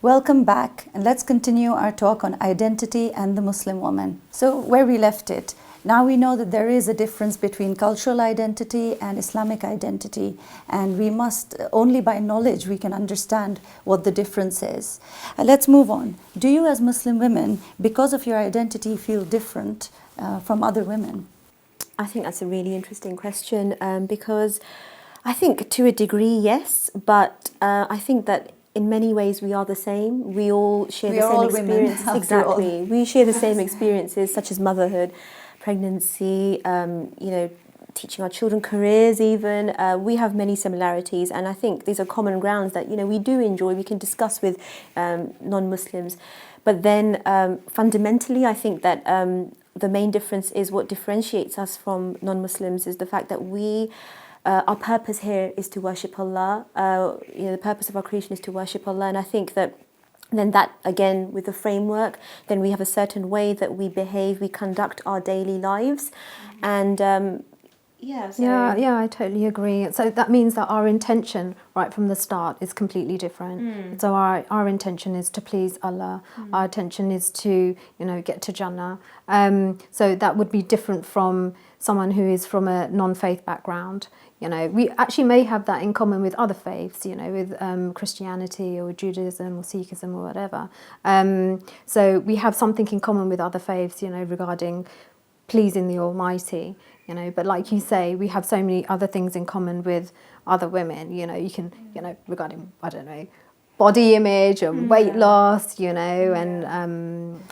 Welcome back, and let's continue our talk on identity and the Muslim woman. So where we left it, now we know that there is a difference between cultural identity and Islamic identity, and we must, only by knowledge we can understand what the difference is. Let's move on. Do you as Muslim women, because of your identity, feel different from other women? I think that's a really interesting question because I think to a degree, yes, but I think that in many ways we are the same. We all share the same experiences. Exactly. We share the same experiences such as motherhood, pregnancy, teaching our children careers even. We have many similarities, and I think these are common grounds that, we do enjoy, we can discuss with non-Muslims. But then fundamentally, I think that the main difference is what differentiates us from non-Muslims is the fact that our purpose here is to worship Allah. The purpose of our creation is to worship Allah, and I think that then that again with the framework, then we have a certain way that we behave, we conduct our daily lives, and I totally agree. So that means that our intention right from the start is completely different. So our intention is to please Allah. Our intention is to get to Jannah. So that would be different from someone who is from a non-faith background. We actually may have that in common with other faiths, with Christianity or Judaism or Sikhism or whatever. So we have something in common with other faiths, regarding pleasing the Almighty. But like you say, we have so many other things in common with other women. You can, regarding, I don't know, body image and weight loss, and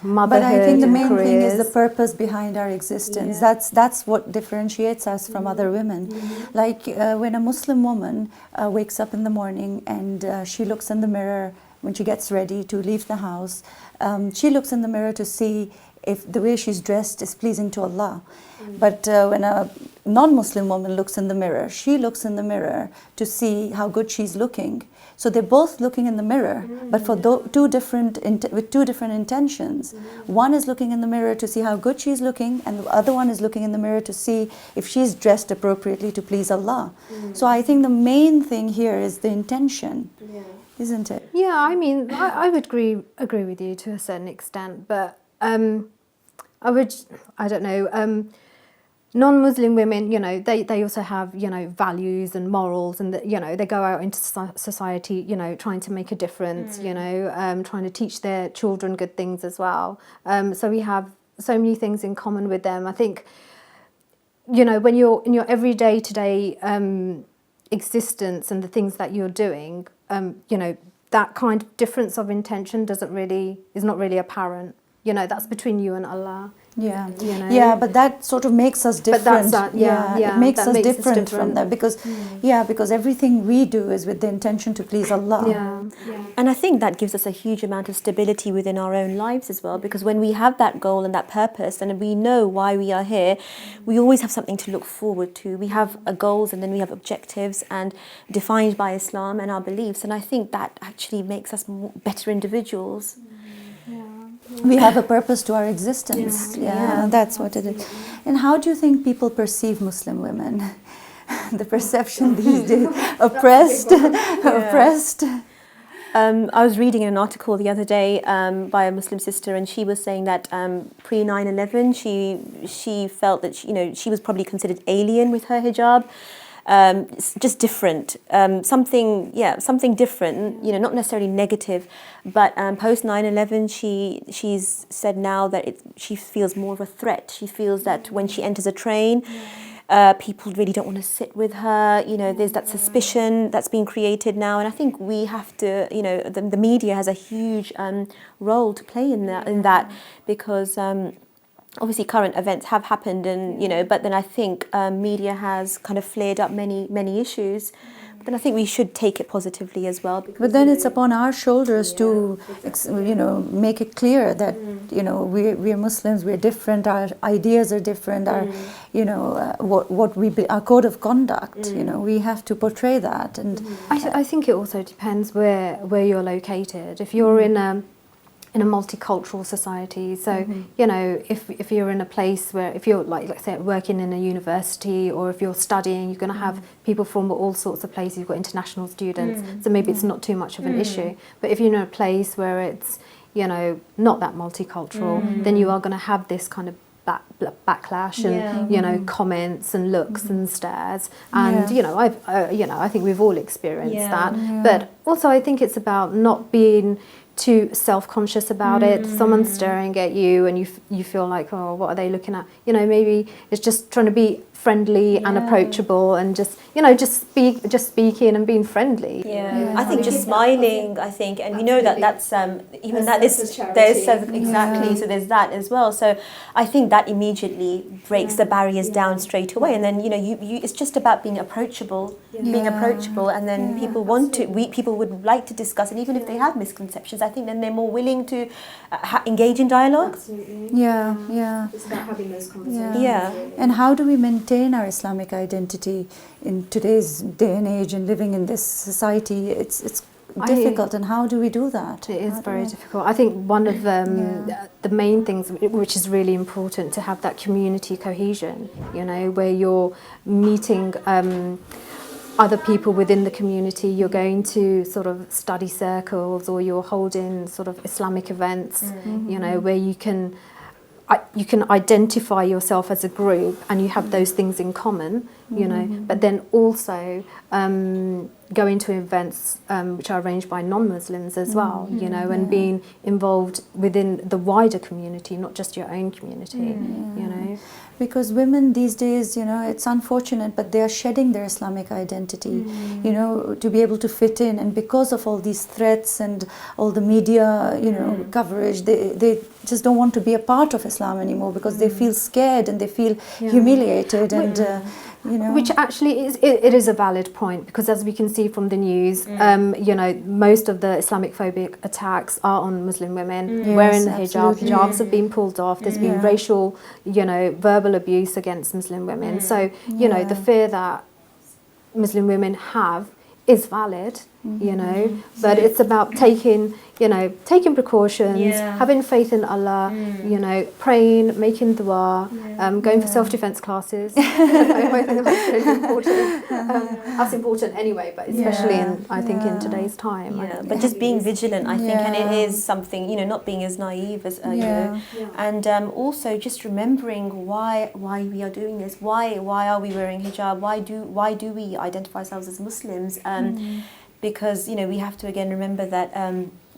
motherhood. But I think the main careers. thing is the purpose behind our existence. That's what differentiates us from other women. Like when a Muslim woman wakes up in the morning and she looks in the mirror when she gets ready to leave the house, she looks in the mirror to see if the way she's dressed is pleasing to Allah. But when a non-Muslim woman looks in the mirror, she looks in the mirror to see how good she's looking. So they're both looking in the mirror, but for with two different intentions. One is looking in the mirror to see how good she's looking, and the other one is looking in the mirror to see if she's dressed appropriately to please Allah. So I think the main thing here is the intention, isn't it? Yeah, I mean, I would agree with you to a certain extent, but non-Muslim women, they also have, values and morals, and they go out into society, trying to make a difference, trying to teach their children good things as well. So we have so many things in common with them. I think, when you're in your everyday today existence and the things that you're doing, that kind of difference of intention is not really apparent. That's between you and Allah. Yeah, but that sort of makes us different. It makes us different from that because everything we do is with the intention to please Allah. And I think that gives us a huge amount of stability within our own lives as well, because when we have that goal and that purpose and we know why we are here, we always have something to look forward to. We have goals and then we have objectives and defined by Islam and our beliefs, and I think that actually makes us better individuals. We have a purpose to our existence. That's what it is. And how do you think people perceive Muslim women? The perception these days, oppressed. I was reading an article the other day by a Muslim sister, and she was saying that pre 9/11, she felt that she was probably considered alien with her hijab. Just different, something different, not necessarily negative, but post 9/11 she's said now that she feels more of a threat. She feels that when she enters a train, people really don't want to sit with her. There's that suspicion that's being created now, and I think we have to, the media has a huge role to play in that because obviously current events have happened, and but then I think media has kind of flared up many issues. But then I think we should take it positively as well. But then it's upon our shoulders to make it clear that we're Muslims, we're different, our ideas are different, our our code of conduct. We have to portray that. And I think it also depends where you're located. If you're in in a multicultural society. So, you know, if you're in a place where, if you're like, let's say, working in a university, or if you're studying, you're going to have people from all sorts of places. You've got international students, so maybe it's not too much of an issue. But if you're in a place where it's, you know, not that multicultural, then you are going to have this kind of backlash and you know, comments and looks and stares, and you know, I think we've all experienced that. But also, I think it's about not being too self-conscious about it. Someone's staring at you and you feel like, oh, what are they looking at? You know, maybe it's just trying to be friendly and approachable, and just, you know, just speaking and being friendly. I think just smiling, I think, and we know that that's even that is there's exactly, so there's that as well. So I think that immediately breaks the barriers down straight away, and then, you know, you it's just about being approachable, and then people want to, people would like to discuss, and even if they have misconceptions, I think then they're more willing to engage in dialogue. Absolutely. It's about having those conversations. And how do we maintain our Islamic identity in today's day and age, and living in this society? It's difficult, and how do we do that? It is very difficult. I think one of the main things which is really important, to have that community cohesion, you know, where you're meeting other people within the community, you're going to sort of study circles, or you're holding sort of Islamic events, you know, where you can identify yourself as a group and you have those things in common, you know, but then also going to events which are arranged by non-Muslims as well, you know, and being involved within the wider community, not just your own community, you know. Because women these days, you know, it's unfortunate, but they are shedding their Islamic identity, you know, to be able to fit in. And because of all these threats and all the media, you know, coverage, they just don't want to be a part of Islam anymore, because they feel scared and they feel humiliated, and you know. Which actually it is a valid point, because as we can see from the news, you know, most of the Islamophobic attacks are on Muslim women wearing the hijab. Hijabs have been pulled off. There's been racial, you know, verbal abuse against Muslim women. So, you know, the fear that Muslim women have is valid, you know, but it's about taking precautions, having faith in Allah, you know, praying, making dua, going for self-defense classes. I think that's really important. That's important anyway, but especially I think in today's time. But just being vigilant, I think, and it is something, you know, not being as naive as you know, and also just remembering why we are doing this. Why are we wearing hijab? Why do we identify ourselves as Muslims? Because, you know, we have to again remember that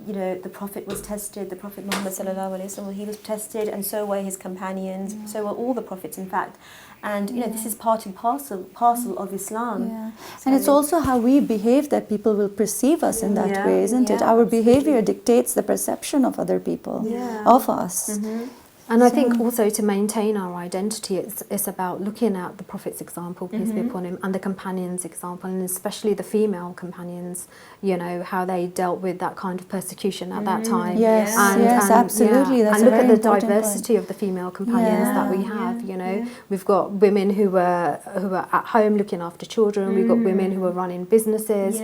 you know, the Prophet was tested, the Prophet Muhammad sallallahu alaihi wasallam, he was tested, and so were his companions, so were all the prophets, in fact. And, you know, this is part and parcel of Islam. So, and it's also how we behave that people will perceive us in that way, isn't it? Our behavior dictates the perception of other people, of us. And I think also to maintain our identity, it's about looking at the Prophet's example, peace be upon him, and the companions' example, and especially the female companions, you know, how they dealt with that kind of persecution at that time. Yes, absolutely. That's and look at the point. diversity of the female companions that we have, you know. We've got women who were at home looking after children, we've got women who were running businesses,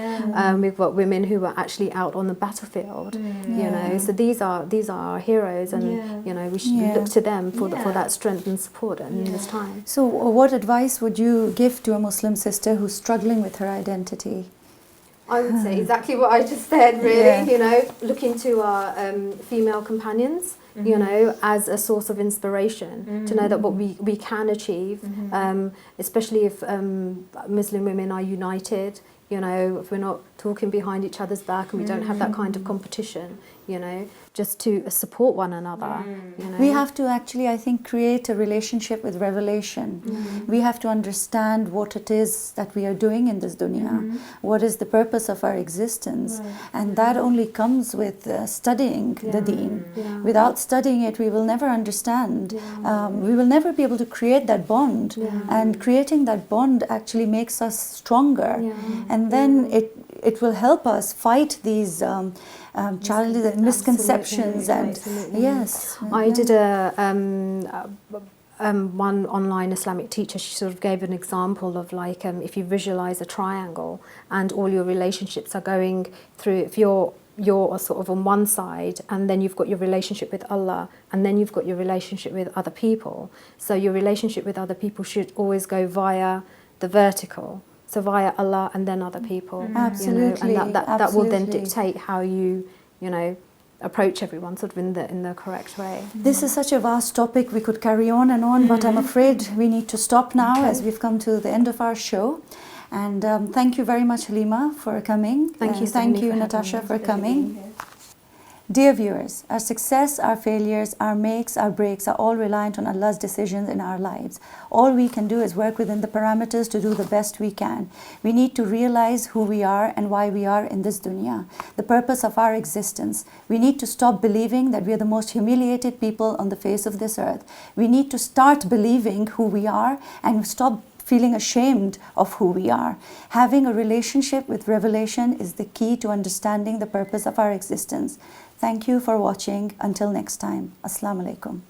we've got women who were actually out on the battlefield, you know. So these are our heroes, and, you know, we should look to them for that strength and support in this time. So what advice would you give to a Muslim sister who's struggling with her identity? I would say exactly what I just said, really, you know, look into our female companions, you know, as a source of inspiration, to know that what we can achieve, especially if Muslim women are united, you know, if we're not talking behind each other's back and we don't have that kind of competition, you know, just to support one another. You know? We have to actually, I think, create a relationship with revelation. We have to understand what it is that we are doing in this dunya, what is the purpose of our existence, and that only comes with studying the deen. Without studying it, we will never understand. We will never be able to create that bond, and creating that bond actually makes us stronger, and then it will help us fight these challenges and misconceptions. I did one online Islamic teacher, she sort of gave an example of like if you visualize a triangle and all your relationships are going through, if you're you're sort of on one side, and then you've got your relationship with Allah, and then you've got your relationship with other people. So your relationship with other people should always go via the vertical, so via Allah and then other people. Absolutely, you know, and that will then absolutely. dictate how you know, approach everyone sort of in the correct way. This is such a vast topic. We could carry on and on, but I'm afraid we need to stop now as we've come to the end of our show. And thank you very much, Halima, for coming. Thank you, Thank Stephanie, you, for having Natasha, me. for coming. Dear viewers, our success, our failures, our makes, our breaks are all reliant on Allah's decisions in our lives. All we can do is work within the parameters to do the best we can. We need to realize who we are and why we are in this dunya, the purpose of our existence. We need to stop believing that we are the most humiliated people on the face of this earth. We need to start believing who we are and stop feeling ashamed of who we are. Having a relationship with revelation is the key to understanding the purpose of our existence. Thank you for watching. Until next time. Assalamu alaikum.